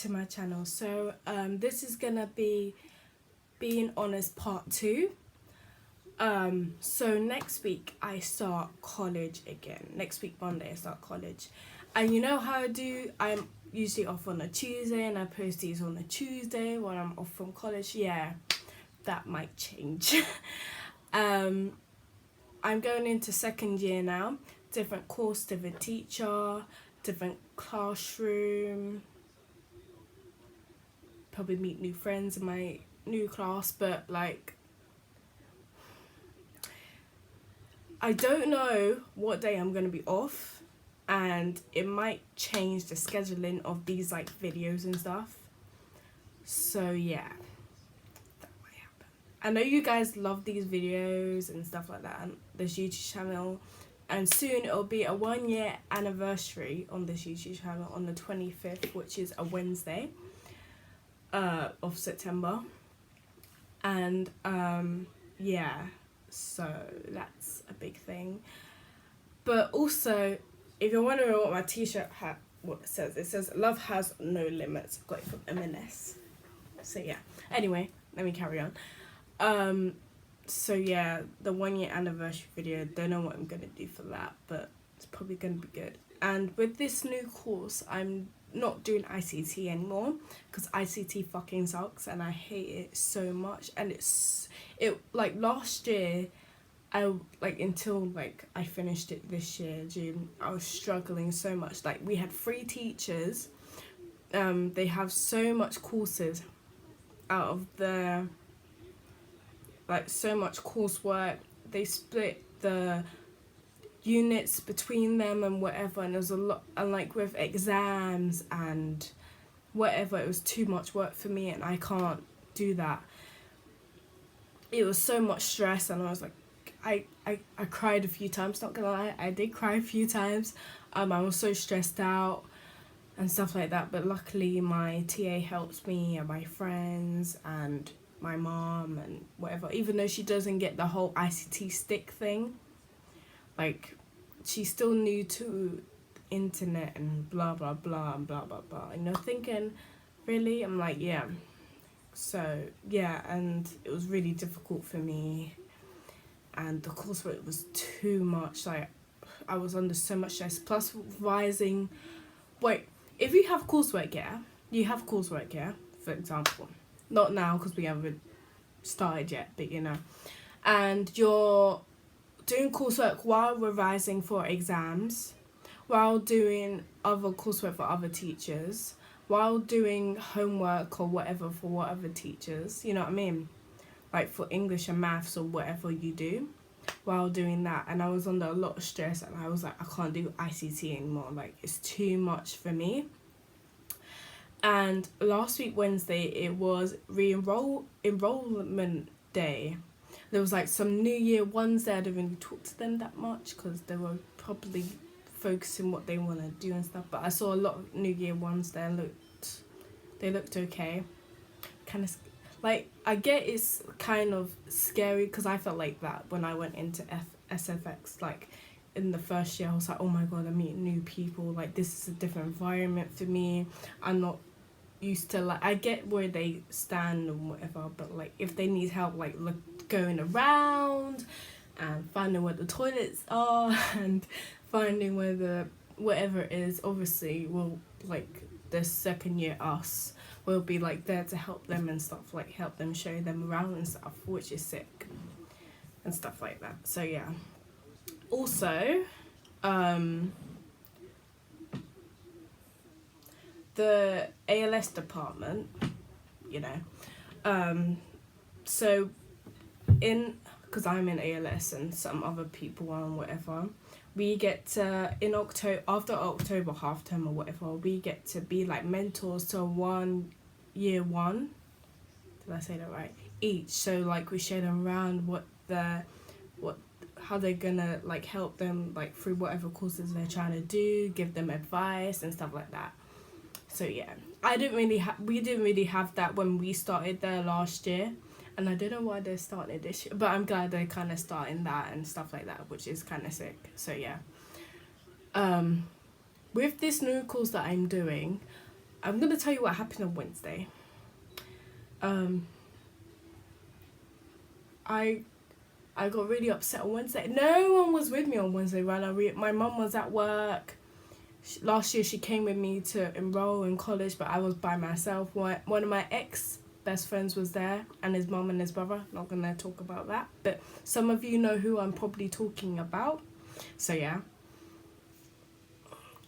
to my channel. So this is gonna be Being Honest Part 2. So next week I start college again. Next week Monday I start college. And you know how I do, I'm usually off on a Tuesday and I post these on a Tuesday when I'm off from college. Yeah, that might change. I'm going into second year now. Different course, different teacher, different classroom. Probably meet new friends in my new class, but like I don't know what day I'm gonna be off, and it might change the scheduling of these like videos and stuff. So yeah, that might happen. I know you guys love these videos and stuff like that, and this YouTube channel, and soon it'll be a 1 year anniversary on this YouTube channel on the 25th, which is a Wednesday of September. And yeah, so that's a big thing. But also, if you're wondering what my t-shirt what it says love has no limits. I've got it from M&S. So yeah, anyway, let me carry on. So yeah, the 1 year anniversary video, don't know what I'm gonna do for that, but it's probably gonna be good. And with this new course, I'm not doing ICT anymore because ICT fucking sucks and I hate it so much. And it like last year, I like until like I finished it this year June, I was struggling so much. Like we had 3 teachers, they have so much courses out of the like so much coursework, they split the units between them and whatever, and there's a lot, and like with exams and whatever, it was too much work for me and I can't do that. It was so much stress and I was like, I cried a few times, not gonna lie, I did cry a few times. I was so stressed out and stuff like that, but luckily my TA helps me and my friends and my mom and whatever, even though she doesn't get the whole ICT stick thing. Like, she's still new to internet and blah, blah, blah, and blah, blah, blah. And you're thinking, really? I'm like, yeah. So, yeah, and it was really difficult for me. And the coursework was too much. Like, I was under so much stress. Plus, rising... Wait, if you have coursework, yeah? You have coursework, yeah? For example. Not now, because we haven't started yet, but you know. And you're doing coursework while revising for exams, while doing other coursework for other teachers, while doing homework or whatever for whatever teachers, you know what I mean? Like for English and maths or whatever you do, while doing that. And I was under a lot of stress and I was like, I can't do ICT anymore. Like, it's too much for me. And last week, Wednesday, it was enrollment day. There was like some New Year ones there. I didn't really talk to them that much because they were probably focusing what they want to do and stuff. But I saw a lot of New Year ones there. They looked okay. Kind of like, I get it's kind of scary because I felt like that when I went into SFX. Like in the first year, I was like, oh my god, I'm meeting new people. Like, this is a different environment for me. I'm not used to, like, I get where they stand and whatever, but like if they need help like going around and finding where the toilets are and finding where the whatever it is, obviously we'll, like, the second year us will be like there to help them and stuff, like help them, show them around and stuff, which is sick and stuff like that. So yeah, also the ALS department, you know, so because I'm in ALS and some other people are and whatever, we get to, in October, after October half term or whatever, we get to be like mentors to year one, did I say that right, each. So like we show them around how they're gonna like help them like through whatever courses they're trying to do, give them advice and stuff like that. So yeah, we didn't really have that when we started there last year, and I don't know why they're starting it this year, but I'm glad they're kind of starting that and stuff like that, which is kind of sick. So yeah, with this new course that I'm doing, I'm gonna tell you what happened on Wednesday. I got really upset on Wednesday. No one was with me on Wednesday, right? My mum was at work. Last year she came with me to enroll in college, but I was by myself. One of my best friends was there, and his mum and his brother. Not gonna talk about that, but some of you know who I'm probably talking about. So yeah.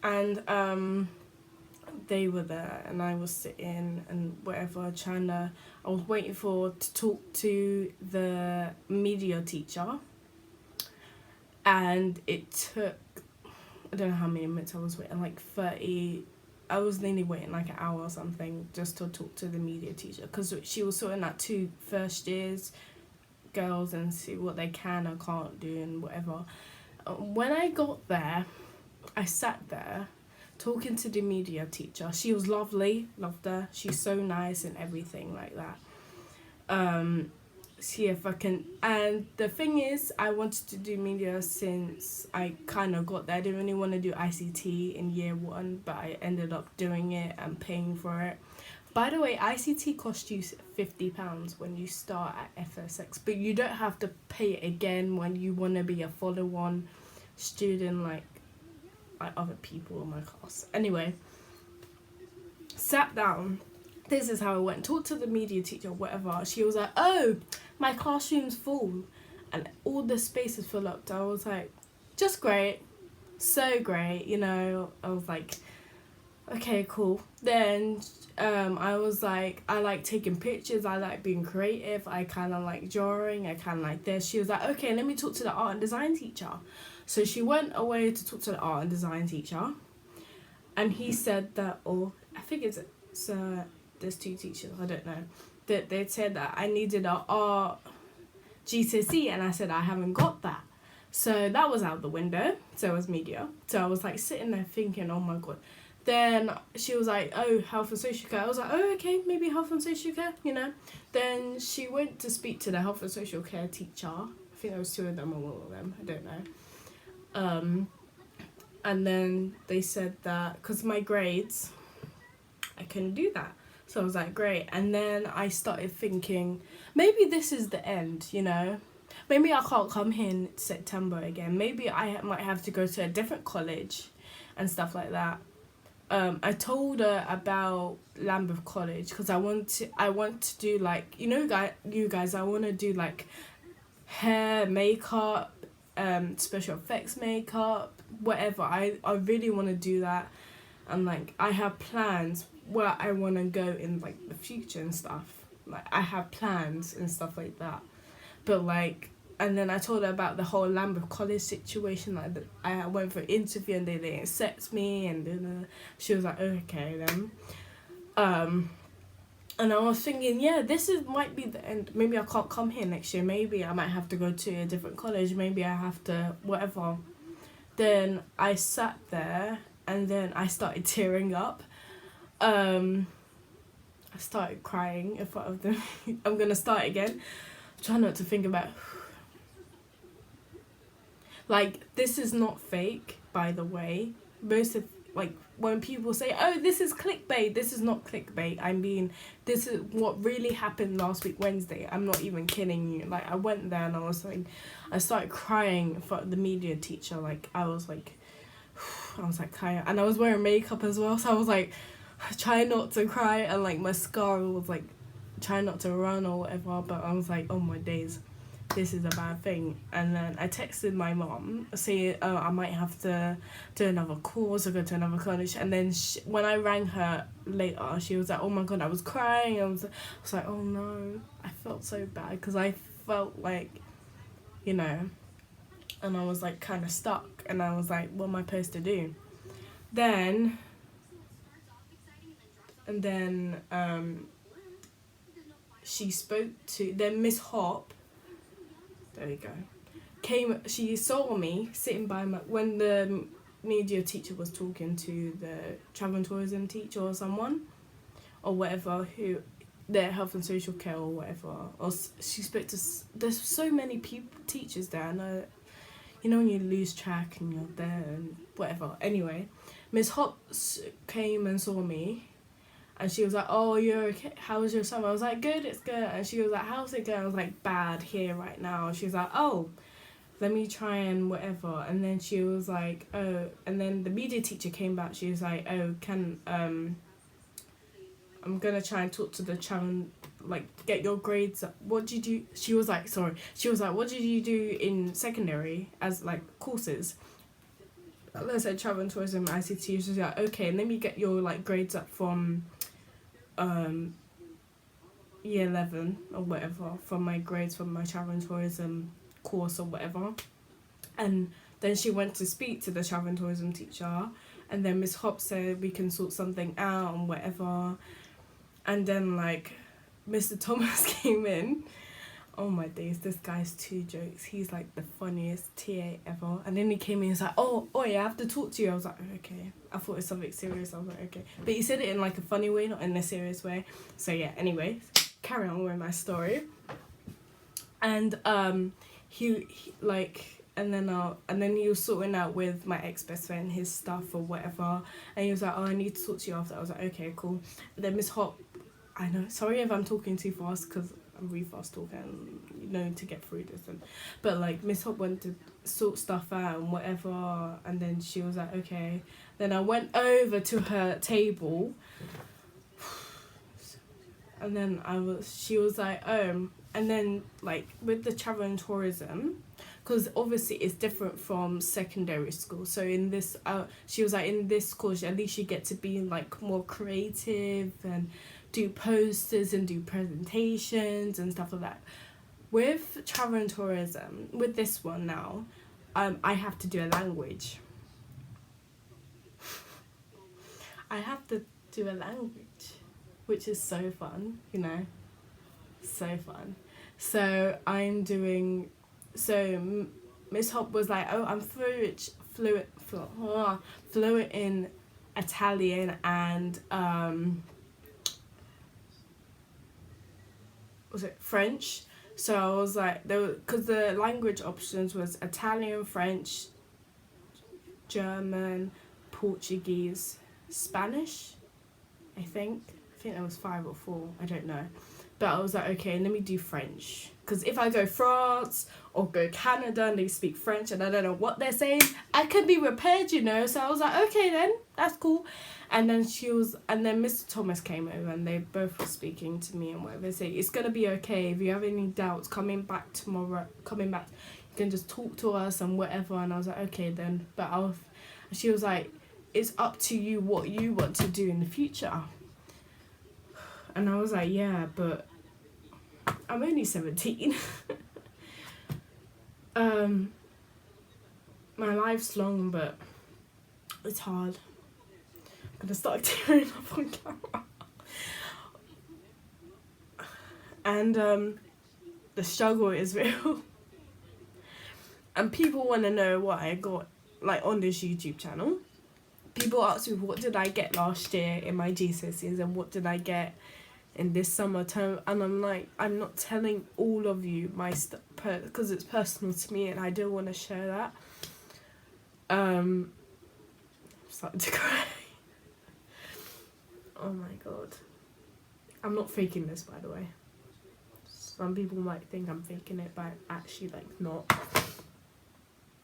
And they were there, and I was sitting and whatever, I was waiting to talk to the media teacher, and it took, I don't know how many minutes I was waiting, like 30. I was nearly waiting like an hour or something just to talk to the media teacher, because she was sorting out 2 first years girls and see what they can or can't do and whatever. When I got there, I sat there talking to the media teacher. She was lovely, loved her. She's so nice and everything like that. See if I can. And the thing is, I wanted to do media since I kind of got there. I didn't really want to do ICT in year 1, but I ended up doing it and paying for it. By the way, ICT costs you £50 when you start at FSX, but you don't have to pay it again when you want to be a follow-on student like other people in my class. Anyway, sat down. This is how it went. Talked to the media teacher, whatever. She was like, oh, my classroom's full and all the spaces fill up. I was like, just great. So great, you know. I was like, okay, cool. Then I was like, I like taking pictures. I like being creative. I kind of like drawing. I kind of like this. She was like, okay, let me talk to the art and design teacher. So she went away to talk to the art and design teacher. And he said that, or I think it's there's 2 teachers, I don't know, that they said that I needed a art GCSE, and I said I haven't got that. So that was out the window. So was media. So I was like sitting there thinking, oh my god. Then she was like, oh, health and social care. I was like, oh, okay, maybe health and social care, you know. Then she went to speak to the health and social care teacher. I think there was 2 of them or 1 of them, I don't know. And then they said that because my grades, I couldn't do that. So I was like, great. And then I started thinking, maybe this is the end, you know. Maybe I can't come here in September again. Maybe I might have to go to a different college and stuff like that. I told her about Lambeth College because I want to do like, you know, you guys, I want to do like hair, makeup, special effects makeup, whatever. I really want to do that, and like I have plans where I want to go in like the future and stuff. Like I have plans and stuff like that, but like, and then I told her about the whole Lambeth College situation. Like I went for an interview and they didn't accept me, and then she was like, okay then. And I was thinking, yeah, might be the end. Maybe I can't come here next year. Maybe I might have to go to a different college. Maybe I have to whatever. Then I sat there and then I started tearing up. I started crying in front of them. I'm gonna start again. Try not to think about. Like, this is not fake, by the way. Most of, like, when people say, oh, this is clickbait, this is not clickbait. I mean, this is what really happened last week, Wednesday. I'm not even kidding you. Like, I went there and I started crying in front of the media teacher. Like, I was like crying. And I was wearing makeup as well, so I was like, trying not to cry. And, like, mascara was, like, trying not to run or whatever. But I was like, oh, my days. This is a bad thing. And then I texted my mom saying, oh, I might have to do another course or go to another college. And then when I rang her later, she was like, oh my god, I was crying. I was like, oh no. I felt so bad because I felt like, you know, and I was like kind of stuck, and I was like, what am I supposed to do? Then she spoke to, then Miss Hop, there we go, she saw me sitting by when the media teacher was talking to the travel and tourism teacher or someone or whatever, who their health and social care or whatever, or she spoke to, there's so many teachers there, and you know when you lose track and you're there and whatever. Anyway, Miss Hop came and saw me, And she was like, oh, you're okay, how was your summer? I was like, good, it's good. And she was like, how's it going? I was like, bad here right now. And she was like, oh, let me try and whatever. And then she was like, oh, and then the media teacher came back. She was like, oh, I'm gonna try and talk to the child, like, get your grades up. What did you, she was like, what did you do in secondary as, like, courses? I said travel and tourism, ICT. She was like, okay, and let me get your, like, grades up from year 11 or whatever, from my grades from my travel and tourism course or whatever. And then she went to speak to the travel and tourism teacher, and then Miss Hop said we can sort something out and whatever. And then, like, Mr. Thomas came in. Oh my days, this guy's two jokes. He's like the funniest TA ever. And then he came in and was like, oh yeah, I have to talk to you. I was like, okay. I thought it was something serious. I was like, okay. But he said it in like a funny way, not in a serious way. So yeah, anyway, carry on with my story. And he like, and then he was sorting out with my ex-best friend his stuff or whatever. And he was like, oh, I need to talk to you after. I was like, okay, cool. And then Miss Hop, I know, sorry if I'm talking too fast because I'm really fast talking, to get through this. But like Miss Hop went to sort stuff out and whatever, and then she was like, okay. Then I went over to her table, and then she was like, oh, and then like with the travel and tourism, because obviously it's different from secondary school. So in this, she was like, in this course, at least you get to be like more creative and do posters and do presentations and stuff like that. With travel and tourism, with this one now, I have to do a language. I have to do a language, which is so fun, so fun. So I'm doing, so Miss Hop was like, oh, I'm fluent in Italian and was it French? So I was like, because the language options was Italian, French, German, Portuguese, Spanish, I think there was 5 or 4, I don't know. But I was like, okay, let me do French. Because if I go France or go Canada and they speak French and I don't know what they're saying, I could be repaired, So I was like, okay then, that's cool. And then Mr. Thomas came over and they both were speaking to me and whatever. They say, it's going to be okay. If you have any doubts, you can just talk to us and whatever. And I was like, okay then. But she was like, it's up to you what you want to do in the future. And I was like, yeah, but I'm only 17. My life's long, but it's hard. I'm gonna start tearing up on camera. And the struggle is real. And people want to know what I got, like, on this YouTube channel. People ask me, what did I get last year in my GCSEs and what did I get in this summer term? And I'm like, I'm not telling all of you my stuff because it's personal to me and I don't want to share that. I'm starting to cry. Oh my god. I'm not faking this, by the way. Some people might think I'm faking it, but I'm actually, like, not.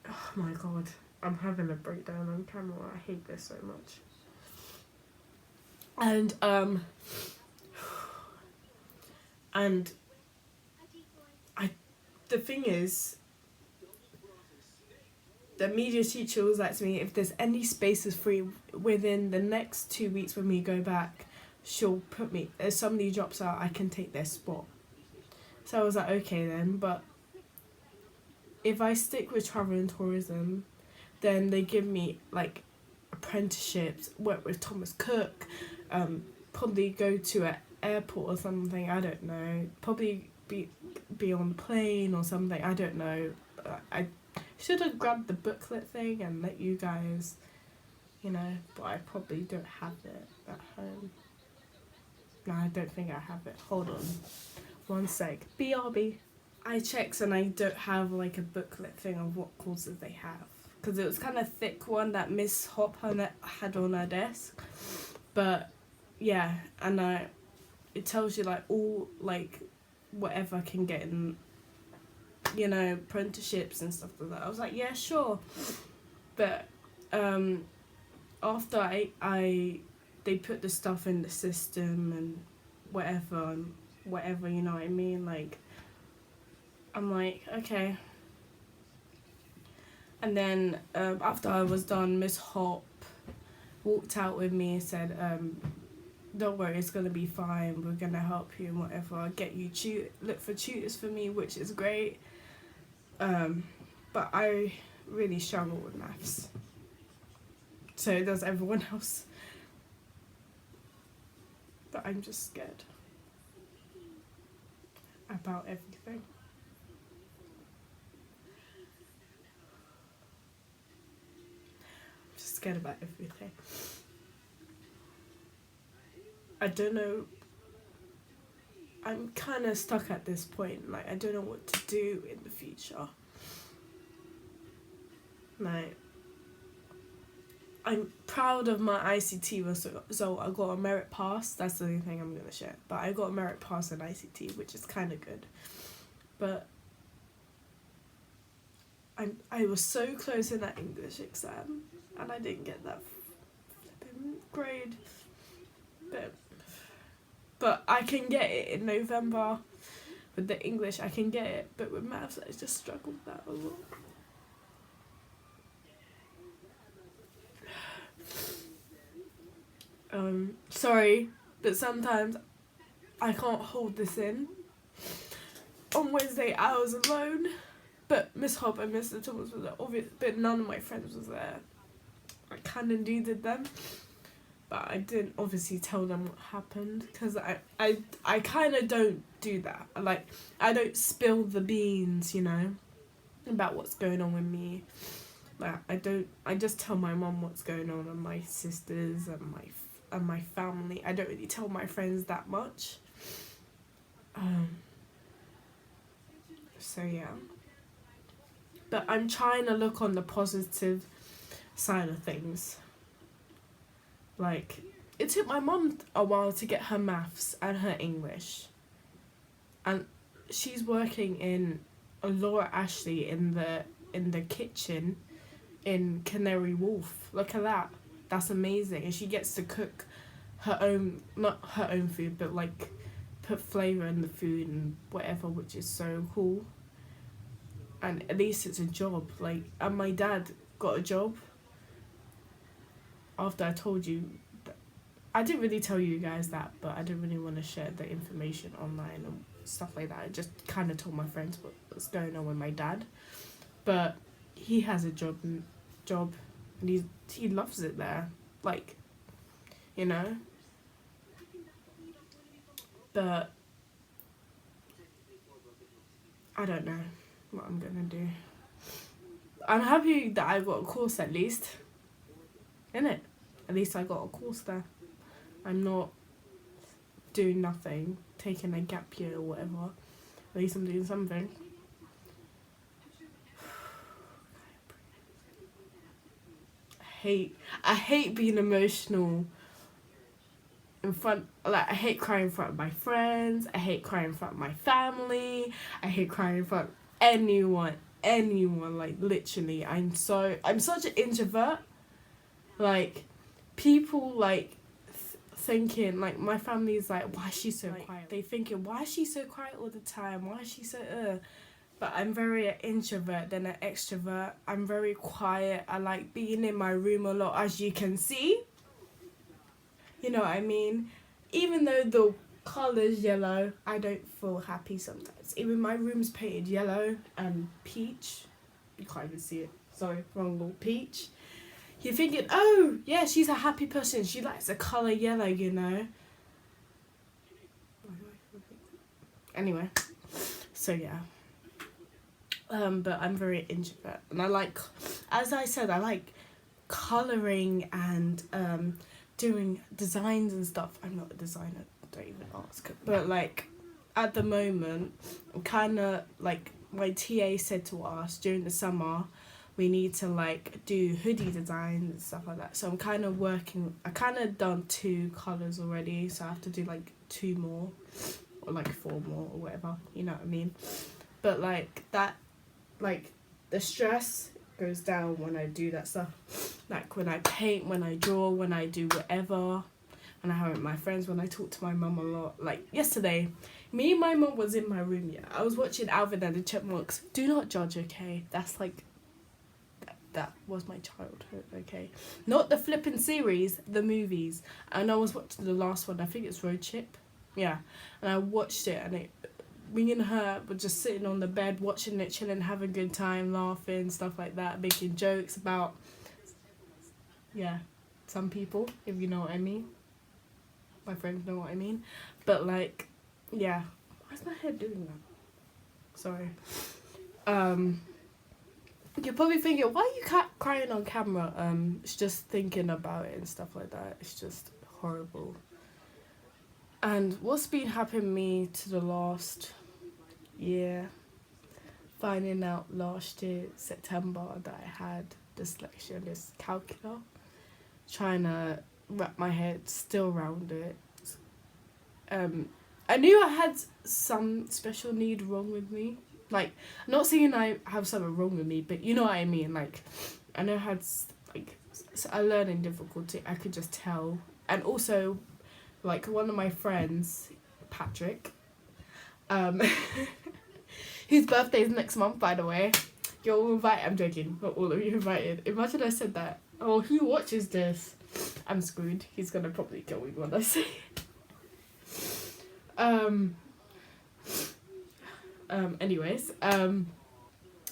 Oh my god. I'm having a breakdown on camera. I hate this so much. And the thing is, the media teacher was like to me, if there's any spaces free within the next 2 weeks when we go back, she'll put me, if somebody drops out, I can take their spot. So I was like, okay then, but if I stick with travel and tourism, then they give me like apprenticeships, work with Thomas Cook, probably go to an airport or something, I don't know, probably be on a plane or something, I don't know. I should have grabbed the booklet thing and let you guys, but I probably don't have it at home. No, I don't think I have it. Hold on. One sec. BRB. I checked and I don't have like a booklet thing of what courses they have. Because it was kind of thick one that Miss Hop had on her desk. But yeah, and it tells you like all like whatever can get in, you know, apprenticeships and stuff like that. I was like, yeah, sure. But after I they put the stuff in the system and whatever, you know what I mean? Like, I'm like, okay. And then after I was done, Miss Hop walked out with me and said, don't worry, it's gonna be fine. We're gonna help you and whatever. I'll get you look for tutors for me, which is great. But I really struggle with maths. So does everyone else. But I'm just scared about everything. I'm just scared about everything. I don't know. I'm kind of stuck at this point. Like, I don't know what to do in the future. Like, I'm proud of my ICT result. I got a merit pass. That's the only thing I'm gonna share. But I got a merit pass in ICT, which is kind of good. But I was so close in that English exam, and I didn't get that flipping grade. But I can get it in November. With the English, I can get it. But with maths, I just struggled with that a lot. Sorry, but sometimes I can't hold this in. On Wednesday, I was alone, but Miss Hop and Mr. Thomas were there, obviously, but none of my friends was there. I kind of needed them, but I didn't obviously tell them what happened, because I kind of don't do that. I don't spill the beans, you know, about what's going on with me. Like, I just tell my mum what's going on and my sisters and my family. I don't really tell my friends that much. So yeah. But I'm trying to look on the positive side of things. Like, it took my mum a while to get her maths and her English. And she's working in Laura Ashley in the kitchen in Canary Wharf. Look at that. That's amazing. And she gets to cook her own, not her own food, but like put flavour in the food and whatever, which is so cool. And at least it's a job. Like, and my dad got a job after I told you. I didn't really tell you guys that, but I didn't really want to share the information online and stuff like that. I just kind of told my friends what's going on with my dad. But he has a job and he loves it there. Like, you know. But I don't know what I'm gonna do. I'm happy that I got a course at least. Innit? At least I got a course there. I'm not doing nothing, taking a gap year or whatever. At least I'm doing something. I hate being emotional in front, like, I hate crying in front of my friends, I hate crying in front of my family, I hate crying in front of anyone, like, literally. I'm such an introvert. Like, people, like, thinking, like, my family's like, why is she so quiet? They thinking, why is she so quiet all the time? Why is she so, But I'm very an introvert than an extrovert. I'm very quiet. I like being in my room a lot, as you can see. You know what I mean? Even though the colour's yellow, I don't feel happy sometimes. Even my room's painted yellow and peach. You can't even see it. Sorry, wrong little peach. You're thinking, oh, yeah, she's a happy person. She likes the colour yellow, you know. Anyway, so yeah. But I'm very introvert. And I like, as I said, I like colouring and doing designs and stuff. I'm not a designer, don't even ask. But like, at the moment, I'm kind of like, my TA said to us during the summer, we need to like do hoodie designs and stuff like that. So I'm kind of I kind of done 2 colours already, so I have to do like 2 more or like 4 more or whatever, you know what I mean. But like that, like the stress goes down when I do that stuff, like when I paint, when I draw, when I do whatever, and I hang out with my friends, when I talk to my mum a lot. Like yesterday, me and my mum was in my room, yeah, I was watching Alvin and the Chipmunks. Do not judge, okay? That's like, that was my childhood, okay? Not the flipping series, the movies. And I was watching the last one, I think it's Road Trip, yeah, and I watched it, and me and her were just sitting on the bed watching it, chilling, having a good time, laughing, stuff like that, making jokes about, yeah, some people, if you know what I mean. My friends know what I mean. But like, yeah, why's my head doing that? Sorry. You're probably thinking, why are you crying on camera? It's just thinking about it and stuff like that. It's just horrible. And what's been happening to me to the last year, finding out last year, September, that I had dyslexia, this calculator, trying to wrap my head still around it. I knew I had some special need wrong with me. Like, not saying I have something wrong with me, but you know what I mean. Like, I know I had like a learning difficulty. I could just tell. And also, like, one of my friends, Patrick, whose birthday is next month, by the way. You're all invited. I'm joking. Not all of you invited. Imagine I said that. Oh, who watches this? I'm screwed. He's gonna probably kill me when I say it. Anyways,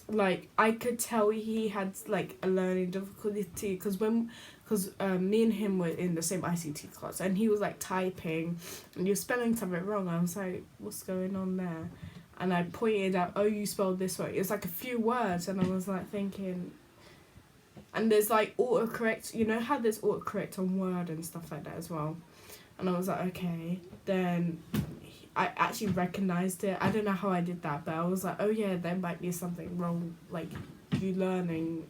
like, I could tell he had like a learning difficulty because me and him were in the same ICT class, and he was like typing and you're spelling something wrong. I was like, what's going on there? And I pointed out, oh, you spelled this way. It's like a few words, and I was like thinking, and there's like autocorrect, you know how there's autocorrect on Word and stuff like that as well. And I was like, okay. Then I actually recognised it. I don't know how I did that, but I was like, oh yeah, there might be something wrong, like you learning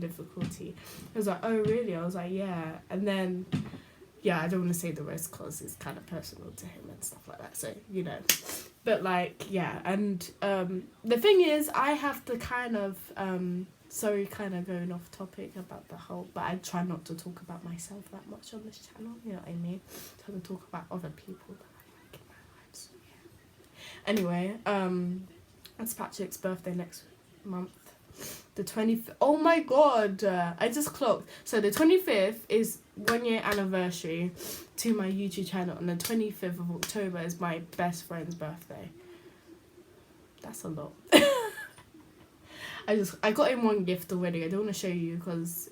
difficulty. I was like, oh really? I was like, yeah. And then, yeah, I don't want to say the rest because it's kind of personal to him and stuff like that, so, you know. But like, yeah, and the thing is, I have to kind of, sorry, kind of going off topic about the whole, but I try not to talk about myself that much on this channel, you know what I mean? I try to talk about other people that I like in my life, so yeah. Anyway, it's Patrick's birthday next month. The 25th, oh my god, I just clocked. So the 25th is 1 year anniversary to my YouTube channel, and the 25th of October is my best friend's birthday. That's a lot. I got him one gift already. I don't want to show you because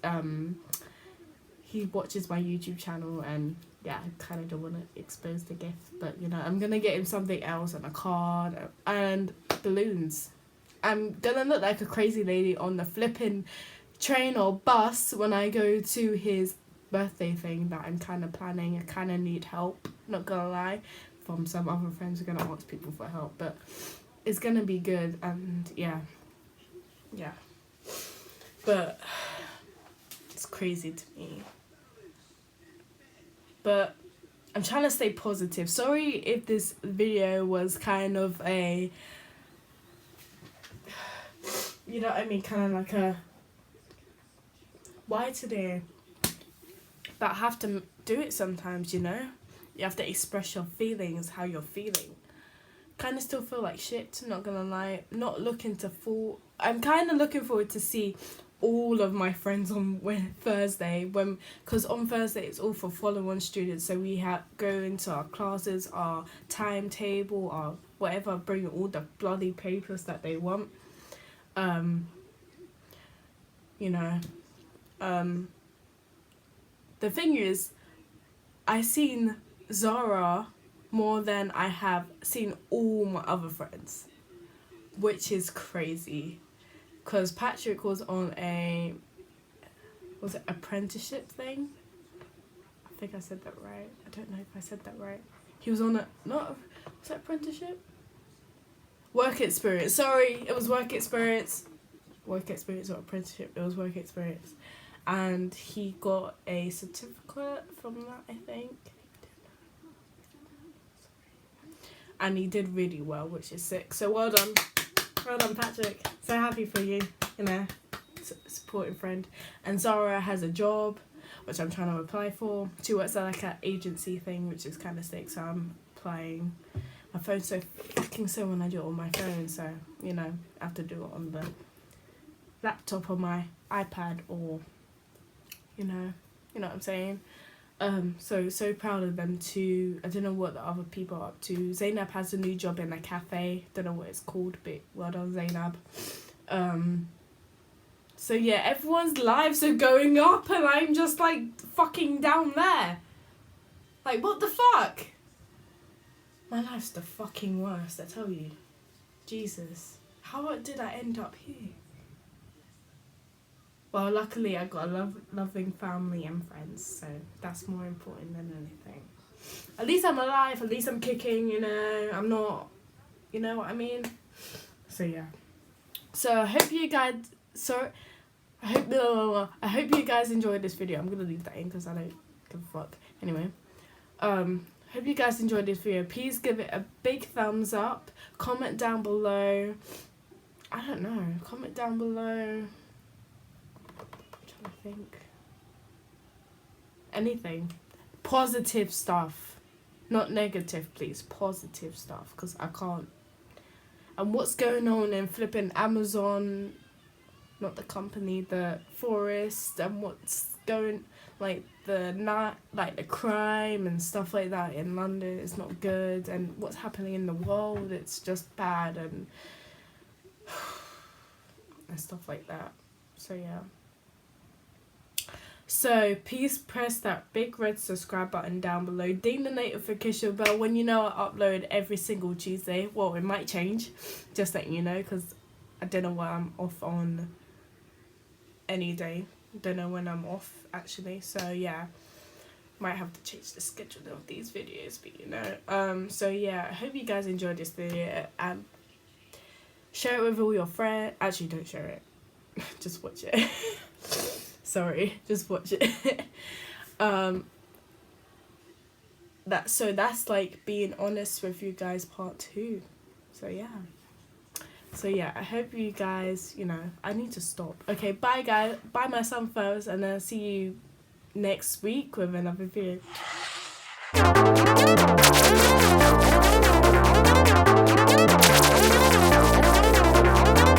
he watches my YouTube channel, and yeah, I kind of don't want to expose the gift, but you know, I'm gonna get him something else, and a card and balloons. I'm gonna look like a crazy lady on the flipping train or bus when I go to his birthday thing that I'm kind of planning. I kind of need help, not gonna lie, from some other friends who are gonna ask people for help, but it's gonna be good. And yeah, but it's crazy to me, but I'm trying to stay positive. Sorry if this video was kind of a, you know what I mean, kind of like a, why today? But I have to do it sometimes, you know? You have to express your feelings, how you're feeling. Kind of still feel like shit, not gonna lie. Not looking to fall. I'm kind of looking forward to see all of my friends on Thursday, because on Thursday it's all for follow-on students, so we go into our classes, our timetable, our whatever, bring all the bloody papers that they want. You know, the thing is, I've seen Zara more than I have seen all my other friends, which is crazy, because Patrick was on was it apprenticeship thing? I think I said that right. I don't know if I said that right. He was on was it apprenticeship? Work experience. Sorry, it was work experience. work experience or apprenticeship. It was work experience, and he got a certificate from that, I think. And he did really well, which is sick. So well done, Patrick. So happy for you, you know, supporting friend. And Zara has a job, which I'm trying to apply for. She works at like an agency thing, which is kind of sick. So I'm applying. My phone's so fucking slow when I do it on my phone, so you know, I have to do it on the laptop or my iPad, or you know what I'm saying. So proud of them too. I don't know what the other people are up to. Zainab has a new job in a cafe. Don't know what it's called, but well done, Zainab. So yeah, everyone's lives are going up, and I'm just like fucking down there. Like, what the fuck? My life's the fucking worst, I tell you. Jesus, how did I end up here? Well, luckily I got a loving family and friends, so that's more important than anything. At least I'm alive, at least I'm kicking, you know, I'm not, you know what I mean? So yeah. So I hope you guys, I hope you guys enjoyed this video. I'm gonna leave that in because I don't give a fuck. Anyway, hope you guys enjoyed this video. Please give it a big thumbs up. Comment down below. I don't know. Comment down below. I think anything positive stuff, not negative, please. Positive stuff, because I can't. And what's going on in flipping Amazon, not the company, the forest, and what's going, like the crime and stuff like that in London is not good, and what's happening in the world, it's just bad, and stuff like that. So yeah. So please press that big red subscribe button down below. Ding the notification bell when you know I upload every single Tuesday. Well, it might change, just letting you know, because I don't know when I'm off on any day. Don't know when I'm off actually. So yeah, might have to change the schedule of these videos, but you know. So yeah, I hope you guys enjoyed this video, and share it with all your friends. Actually, don't share it. Just watch it. Sorry, just watch it. That's like being honest with you guys part 2. So yeah, I hope you guys, you know, I need to stop. Okay, bye guys, bye my son first, and then I'll see you next week with another video.